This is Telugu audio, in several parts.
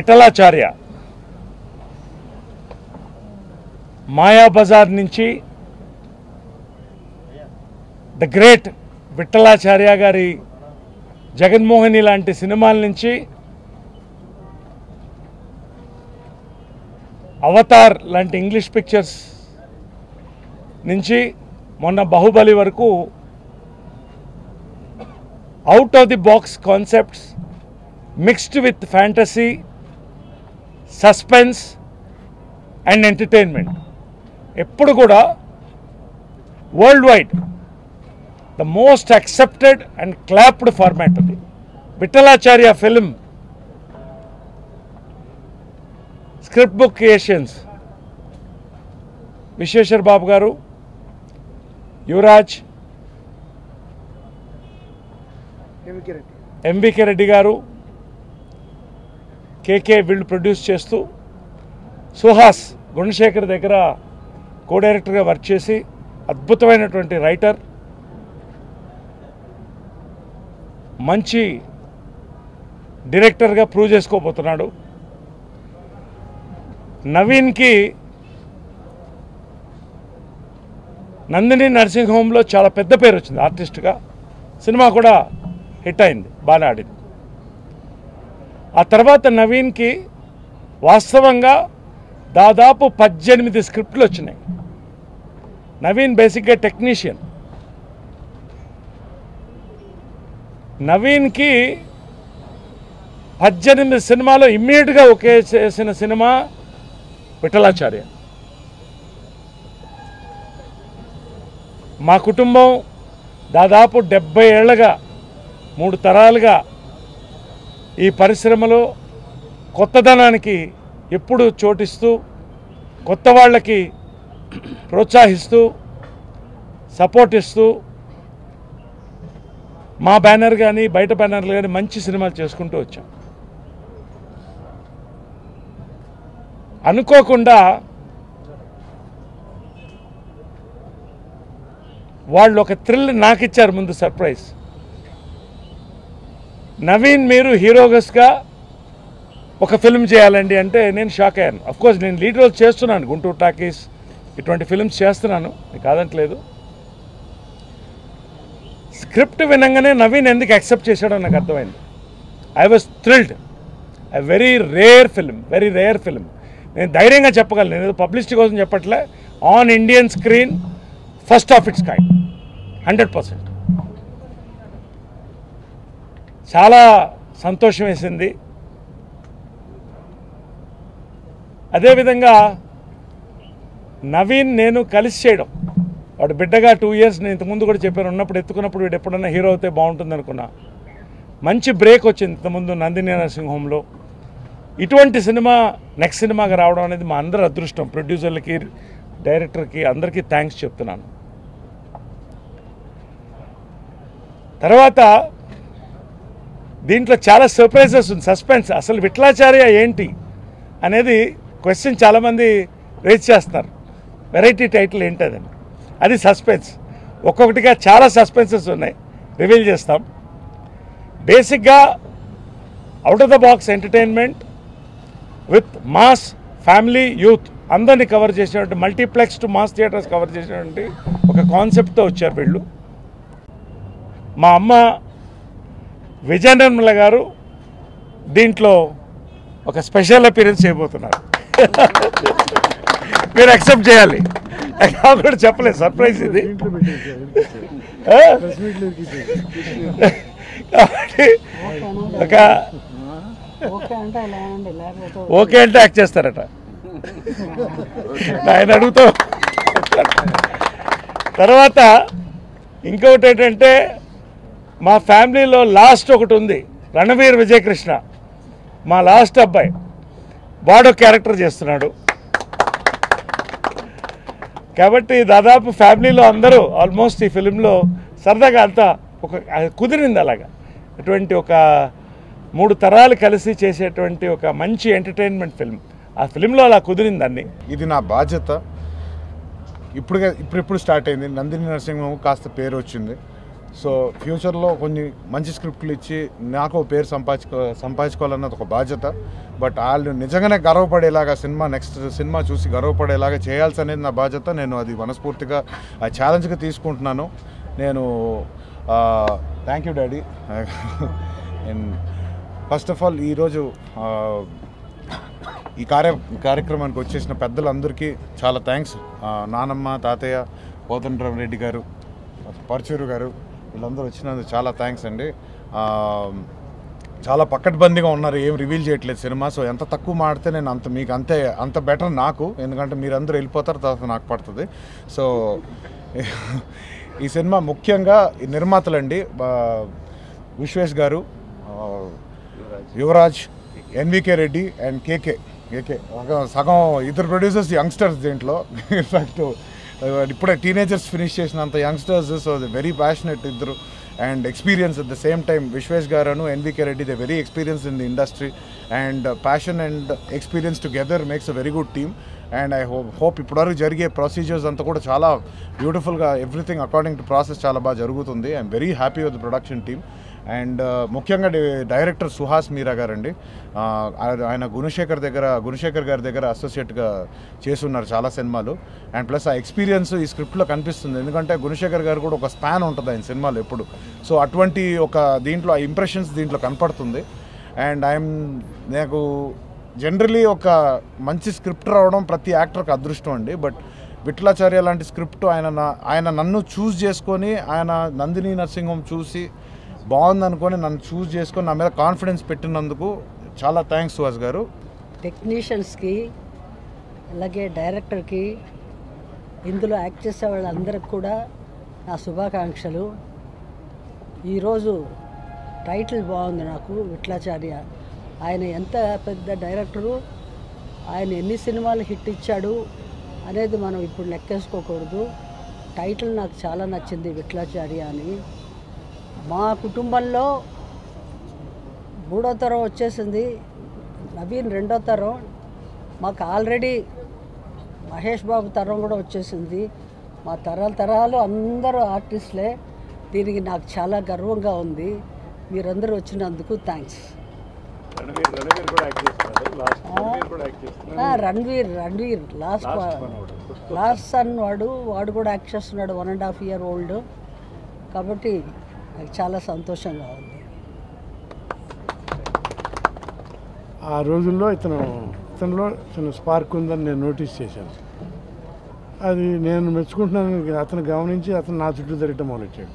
విఠలాచార్య మాయాబజార్ నుంచి ద గ్రేట్ విఠలాచార్య గారి జగన్మోహిని లాంటి సినిమాల నుంచి అవతార్ లాంటి ఇంగ్లీష్ పిక్చర్స్ నుంచి మొన్న బాహుబలి వరకు out of the box concepts mixed with fantasy, suspense and entertainment ఎప్పుడు కూడా world wide the most accepted and clapped format అది. Vithalacharya film script book creations Vishweshwar Babu గారు, యువరాజ్, ఎంవికే రెడ్డి గారు, కేకే వీళ్ళు ప్రొడ్యూస్ చేస్తూ సుహాస్ గుణశేఖర్ దగ్గర కో డైరెక్టర్గా వర్క్ చేసి అద్భుతమైనటువంటి రైటర్, మంచి డైరెక్టర్గా ప్రూవ్ చేసుకోబోతున్నాడు. నవీన్కి నందిని నర్సింగ్ హోమ్లో చాలా పెద్ద పేరు వచ్చింది ఆర్టిస్ట్గా. సినిమా కూడా హిట్ అయింది, బాగా ఆడింది. ఆ తర్వాత నవీన్కి వాస్తవంగా దాదాపు 18 స్క్రిప్ట్లు వచ్చినాయి. నవీన్ బేసిక్గా టెక్నీషియన్. నవీన్కి 18 సినిమాలో ఇమ్మీడియట్గా ఒకే చేసిన సినిమా విఠలాచార్య. మా కుటుంబం దాదాపు 70 ఏళ్లుగా 3 తరాలుగా ఈ పరిశ్రమలో కొత్తదనానికి ఎప్పుడు చోటిస్తూ, కొత్త వాళ్ళకి ప్రోత్సహిస్తూ, సపోర్ట్ ఇస్తూ, మా బ్యానర్ కానీ బయట బ్యానర్లు కానీ మంచి సినిమాలు చేసుకుంటూ వచ్చాం. అనుకోకుండా వాళ్ళు ఒక థ్రిల్ నాకు ఇచ్చారు ముందు, సర్ప్రైజ్. నవీన్ మీరు హీరోగస్గా ఒక ఫిల్మ్ చేయాలండి అంటే నేను షాక్ అయ్యాను. అఫ్కోర్స్ నేను లీడ్ రోల్ చేస్తున్నాను, గుంటూరు టాకీస్ ఇటువంటి ఫిల్మ్స్ చేస్తున్నాను, కాదంటలేదు. స్క్రిప్ట్ వినంగానే నవీన్ ఎందుకు యాక్సెప్ట్ చేశాడో నాకు అర్థమైంది. I was thrilled. Very rare film. నేను ధైర్యంగా చెప్పగలను, నేను పబ్లిసిటీ కోసం చెప్పట్లే. On Indian screen first of it's kind, 100%. చాలా సంతోషం వేసింది. అదేవిధంగా నవీన్ నేను కలిసి చేయడం, వాడు బిడ్డగా 2 years నేను ఇంతకుముందు కూడా చెప్పాను, ఉన్నప్పుడు ఎత్తుకున్నప్పుడు వీడు ఎప్పుడన్నా హీరో అయితే బాగుంటుంది అనుకున్నా. మంచి బ్రేక్ వచ్చింది ఇంతకుముందు నందిని నర్సింగ్ హోమ్లో. ఇటువంటి సినిమా నెక్స్ట్ సినిమాగా రావడం అనేది మా అందరి అదృష్టం. ప్రొడ్యూసర్లకి, డైరెక్టర్కి అందరికీ థ్యాంక్స్ చెప్తున్నాను. తర్వాత దీంట్లో చాలా సర్ప్రైజెస్ ఉంది, సస్పెన్స్. అసలు విఠలాచార్య ఏంటి అనేది క్వశ్చన్ చాలామంది రేజ్ చేస్తున్నారు. వెరైటీ టైటిల్ ఏంటి అదని, అది సస్పెన్స్. ఒక్కొక్కటిగా చాలా సస్పెన్సెస్ ఉన్నాయి, రివీల్ చేస్తాం. బేసిక్గా out of the box entertainment with mass, family, youth అందరినీ కవర్ చేసినటువంటి, multiplex to mass theatres cover చేసినటువంటి ఒక కాన్సెప్ట్తో వచ్చారు వీళ్ళు. మా అమ్మ విజయ నిర్మల గారు దీంట్లో ఒక స్పెషల్ అపీరెన్స్ చేయబోతున్నారు. మీరు యాక్సెప్ట్ చేయాలి, కూడా చెప్పలేదు, సర్ప్రైజ్ ఇది. కాబట్టి ఒక ఓకే అంటే యాక్ట్ చేస్తారట, ఆయన అడుగుతాం. తర్వాత ఇంకొకటి ఏంటంటే మా ఫ్యామిలీలో లాస్ట్ ఒకటి ఉంది, రణవీర్ విజయకృష్ణ, మా లాస్ట్ అబ్బాయి, వాడో క్యారెక్టర్ చేస్తున్నాడు. కాబట్టి దాదాపు ఫ్యామిలీలో అందరూ ఆల్మోస్ట్ ఈ ఫిలింలో సరదాగా అంతా ఒక కుదిరింది. అలాగా అటువంటి ఒక 3 తరాలు కలిసి చేసేటువంటి ఒక మంచి ఎంటర్టైన్మెంట్ ఫిల్మ్. ఆ ఫిలింలో అలా కుదిరింది అన్ని. ఇది నా బాధ్యత. ఇప్పుడు స్టార్ట్ అయింది. నందిని నర్సింగ్ హోమ్ కాస్త పేరు వచ్చింది. సో ఫ్యూచర్లో కొన్ని మంచి స్క్రిప్ట్లు ఇచ్చి నాకు పేరు సంపాదించుకోవాలన్నది ఒక బాధ్యత. బట్ వాళ్ళు నిజంగానే గర్వపడేలాగా నెక్స్ట్ సినిమా చూసి గర్వపడేలాగా చేయాల్సి అనేది నా బాధ్యత. నేను అది మనస్ఫూర్తిగా ఆ ఛాలెంజ్గా తీసుకుంటున్నాను. నేను thank you daddy. And first of all ఈరోజు ఈ కార్యక్రమానికి వచ్చేసిన పెద్దలందరికీ చాలా థ్యాంక్స్. నానమ్మ, తాతయ్య, కోదండరామరెడ్డి గారు, పరచూరు గారు, వీళ్ళందరూ వచ్చినందుకు చాలా థ్యాంక్స్ అండి. చాలా పక్కడ్బందీగా ఉన్నారు, ఏం రివీల్ చేయట్లేదు సినిమా. సో ఎంత తక్కువ మాడితే నేను మీకు అంత బెటర్ నాకు, ఎందుకంటే మీరందరూ వెళ్ళిపోతారు, తర్వాత నాకు పడుతుంది. సో ఈ సినిమా ముఖ్యంగా ఈ నిర్మాతలండి, విశ్వేష్ గారు, యువరాజ్, ఎన్వికే రెడ్డి అండ్ కేకే. సగం ఇద్దరు ప్రొడ్యూసర్స్ యంగ్స్టర్స్ దీంట్లో. ఇన్ఫ్యాక్ట్ ఇప్పుడే టీనేజర్స్ ఫినిష్ చేసినంత యంగ్స్టర్స్. సో వెరీ ప్యాషనెట్ ఇద్దరు and experience at the same time. Vishwesh Garanu, NVK Reddy, they're very experienced in the industry, and passion and experience together makes a very good team. And I hope ippadu jarige procedures anta kuda chala beautiful ga, everything according to process chala ba jarugutundi. I'm very happy with the production team. And ముఖ్యంగా డైరెక్టర్ సుహాస్ మీరా గారండి. ఆయన గుణశేఖర్ గారి దగ్గర అసోసియేట్గా చేస్తున్నారు చాలా సినిమాలు. అండ్ ప్లస్ ఆ ఎక్స్పీరియన్స్ ఈ స్క్రిప్ట్లో కనిపిస్తుంది, ఎందుకంటే గుణశేఖర్ గారు కూడా ఒక స్పాన్ ఉంటుంది ఆయన సినిమాలు ఎప్పుడు. సో అటువంటి ఒక దీంట్లో ఆ ఇంప్రెషన్స్ దీంట్లో కనపడుతుంది. అండ్ నాకు జనరలీ ఒక మంచి స్క్రిప్ట్ రావడం ప్రతి యాక్టర్కి అదృష్టం అండి. బట్ విఠలాచార్య లాంటి స్క్రిప్ట్ ఆయన నన్ను చూస్ చేసుకొని, ఆయన నందిని నరసింహం చూసి బాగుందనుకొని నన్ను చూస్ చేసుకొని నా మీద కాన్ఫిడెన్స్ పెట్టినందుకు చాలా థ్యాంక్స్ సుహాస్ గారు. టెక్నీషియన్స్కి, అలాగే డైరెక్టర్కి, ఇందులో యాక్ట్ చేసే వాళ్ళందరికి కూడా నా శుభాకాంక్షలు. ఈరోజు టైటిల్ బాగుంది నాకు, విఠలాచార్య. ఆయన ఎంత పెద్ద డైరెక్టరు, ఆయన ఎన్ని సినిమాలు హిట్ ఇచ్చాడు అనేది మనం ఇప్పుడు లెక్కేసుకోకూడదు. టైటిల్ నాకు చాలా నచ్చింది, విఠలాచార్య అని. మా కుటుంబంలో 3వ తరం వచ్చేసింది, నవీన్ 2వ తరం. మాకు ఆల్రెడీ మహేష్ బాబు తరం కూడా వచ్చేసింది. మా తరాలు అందరూ ఆర్టిస్టులే. దీనికి నాకు చాలా గర్వంగా ఉంది. మీరందరూ వచ్చినందుకు థ్యాంక్స్. రణ్వీర్ లాస్ట్ సన్ వాడు కూడా యాక్ట్ చేస్తున్నాడు, 1.5 year old. కాబట్టి నాకు చాలా సంతోషంగా ఉంది. ఆ రోజుల్లో ఇతనిలో చిన్న స్పార్క్ ఉందని నేను నోటీస్ చేశాను. అది నేను మెచ్చుకుంటున్నాను. అతను గమనించి అతను నా చుట్టూ తిరగటం మొదలెట్టాడు.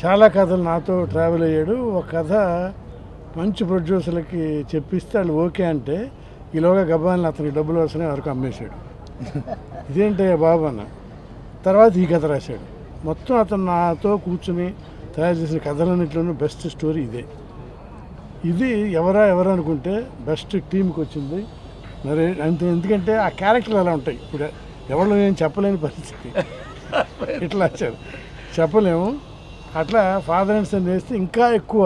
చాలా కథలు నాతో ట్రావెల్ అయ్యాడు. ఒక కథ మంచి ప్రొడ్యూసర్లకి చెప్పిస్తే వాళ్ళు ఓకే అంటే ఈలోగా గబ్బాన్ని అతనికి డబ్బులు వస్తున్నాయి వరకు అమ్మేశాడు. ఇదేంటయ్యా బాబు అన్న. తర్వాత ఈ కథ రాశాడు. మొత్తం అతను నాతో కూర్చుని తయారు చేసిన కథలన్నింటిలోనూ బెస్ట్ స్టోరీ ఇదే. ఇది ఎవరు అనుకుంటే బెస్ట్ టీంకి వచ్చింది అంతే. ఎందుకంటే ఆ క్యారెక్టర్లు అలా ఉంటాయి. ఇప్పుడు ఎవరు నేను చెప్పలేని పరిస్థితి, ఇట్లా వచ్చారు చెప్పలేము. అట్లా ఫాదర్ అండ్ సన్ వేస్తే ఇంకా ఎక్కువ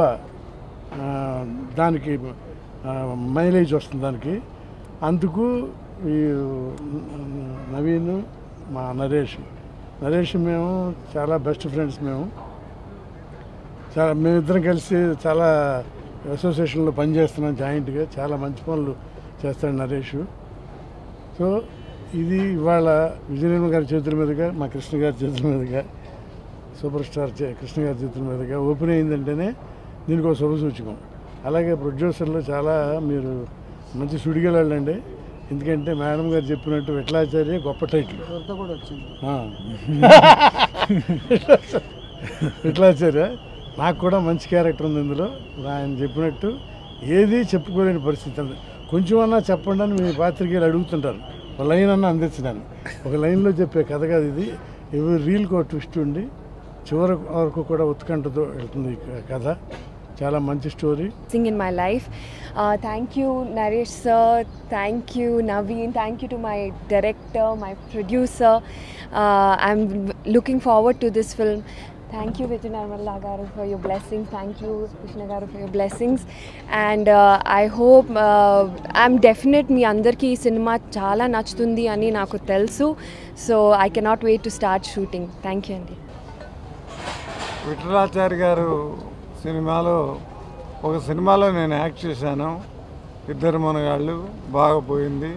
దానికి మైలేజ్ వస్తుంది దానికి. అందుకు ఈ నవీన్, మా నరేష్ మేము చాలా బెస్ట్ ఫ్రెండ్స్. మేమిద్దరం కలిసి చాలా అసోసియేషన్లో పనిచేస్తున్నాం జాయింట్గా. చాలా మంచి పనులు చేస్తాడు నరేష్. సో ఇది ఇవాళ విజయనిర్మల్ గారి చేతుల మీదుగా, మా కృష్ణ గారి చేతుల మీదుగా, సూపర్ స్టార్ కృష్ణ గారి చేతుల మీదుగా ఓపెన్ అయిందంటేనే దీనికి ఒక శుభసూచకం. అలాగే ప్రొడ్యూసర్లు చాలా మీరు మంచి సుడిగలండి. ఎందుకంటే మేడం గారు చెప్పినట్టు విఠలాచార్య గొప్ప టైటిల్. విఠలాచార్య నాకు కూడా మంచి క్యారెక్టర్ ఉంది ఇందులో. ఆయన చెప్పినట్టు ఏది చెప్పుకోలేని పరిస్థితి. కొంచెం అన్నా చెప్పండి అని మీ పాత్రికేయులు అడుగుతుంటారు. ఒక లైన్ అన్నా అందించడాను. ఒక లైన్లో చెప్పే కథ కాదు ఇది. ఎవరి రీల్కి ఒక ట్విస్ట్ ఉండి చివరి వరకు కూడా ఉత్కంఠతో వెళ్తుంది ఈ కథ. చాలా మంచి story. In my life, thank you Naresh sir, thank you Naveen, thank you to my director, my producer. I'm looking forward to this film. Thank you Vijay Nirmala garu for your blessings, thank you Krishna garu for your blessings, and I hope I'm definite మీ అందరికీ ఈ సినిమా చాలా నచ్చుతుంది అని నాకు తెలుసు. So I cannot wait to start shooting. Thank you అండి. విఠలాచారి గారు సినిమాలో ఒక సినిమాలో నేను యాక్ట్ చేశాను, ఇద్దరు మనగాళ్ళు, బాగా పోయింది.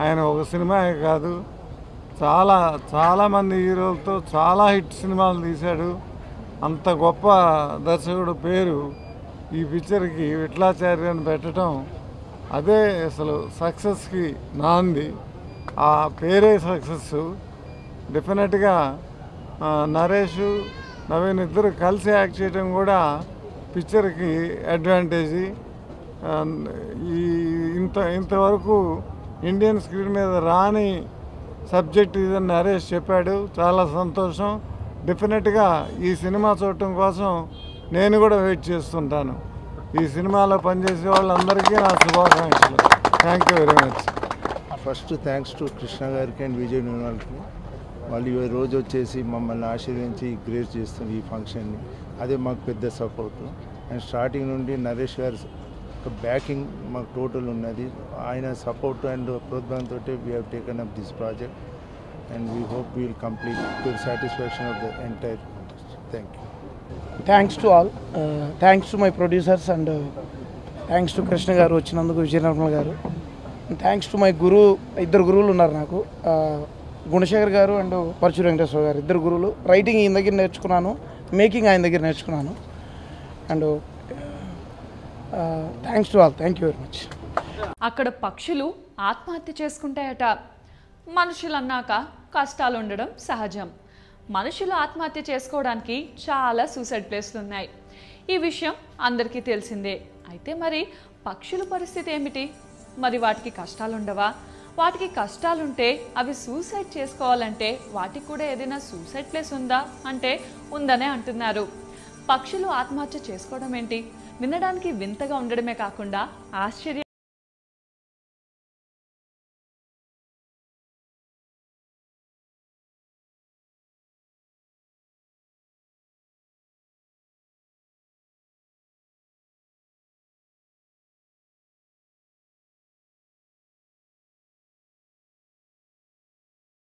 ఆయన ఒక సినిమాయే కాదు, చాలామంది హీరోలతో చాలా హిట్ సినిమాలు తీశాడు. అంత గొప్ప దర్శకుడు పేరు ఈ పిక్చర్కి విఠలాచారి అని పెట్టడం అదే అసలు సక్సెస్కి నాంది. ఆ పేరే సక్సెస్. డెఫినెట్గా నరేష్, నవీన్ ఇద్దరు కలిసి యాక్ట్ చేయడం కూడా పిక్చర్కి అడ్వాంటేజీ. ఇంతవరకు ఇండియన్ స్క్రీన్ మీద రాని సబ్జెక్ట్ ఇదని నరేష్ చెప్పాడు, చాలా సంతోషం. డెఫినెట్గా ఈ సినిమా చూడటం కోసం నేను కూడా వెయిట్ చేస్తుంటాను. ఈ సినిమాలో పనిచేసే వాళ్ళందరికీ నా శుభాకాంక్షలు. Thank you very much. First thanks to Krishna గారికి అండ్ విజయ్ నిర్మల్కి. వాళ్ళు ఈ రోజు వచ్చేసి మమ్మల్ని ఆశీర్వించి గ్రేస్ చేస్తుంది ఈ ఫంక్షన్ని. అదే మాకు పెద్ద సపోర్ట్. అండ్ స్టార్టింగ్ నుండి నరేష్ గారు బ్యాకింగ్ మాకు టోటల్ ఉన్నది. ఆయన సపోర్ట్ అండ్ ప్రోత్సాహంతో we have taken up this project and we hope we will complete to satisfaction of the entire industry. Thank you. Thanks to all. Thanks to my producers and thanks to Krishna గారు వచ్చినందుకు, విజయ నిర్మల్ గారు. థ్యాంక్స్ టు మై ఇద్దరు గురువులు ఉన్నారు నాకు, గుణశేఖర్ గారు అండ్ పరచూరి వెంకటేశ్వర గారు. ఇద్దరు గురువులు. రైటింగ్ ఈయన దగ్గర నేర్చుకున్నాను, మేకింగ్ ఆయన దగ్గర నేర్చుకున్నాను. And thanks to all. Thank you very much. అక్కడ పక్షులు ఆత్మహత్య చేసుకుంటాయట. మనుషులు అన్నాక కష్టాలు ఉండడం సహజం. మనుషులు ఆత్మహత్య చేసుకోవడానికి చాలా సూసైడ్ ప్లేస్లు ఉన్నాయి. ఈ విషయం అందరికీ తెలిసిందే. అయితే మరి పక్షుల పరిస్థితి ఏమిటి? మరి వాటికి కష్టాలు ఉండవా? వాటికి కష్టాలుంటే అవి సూసైడ్ చేసుకోవాలంటే వాటికి కూడా ఏదైనా సూసైడ్ ప్లేస్ ఉందా అంటే ఉందనే అంటున్నారు. పక్షులు ఆత్మహత్య చేసుకోవడం ఏంటి? వినడానికి వింతగా ఉండడమే కాకుండా ఆశ్చర్యం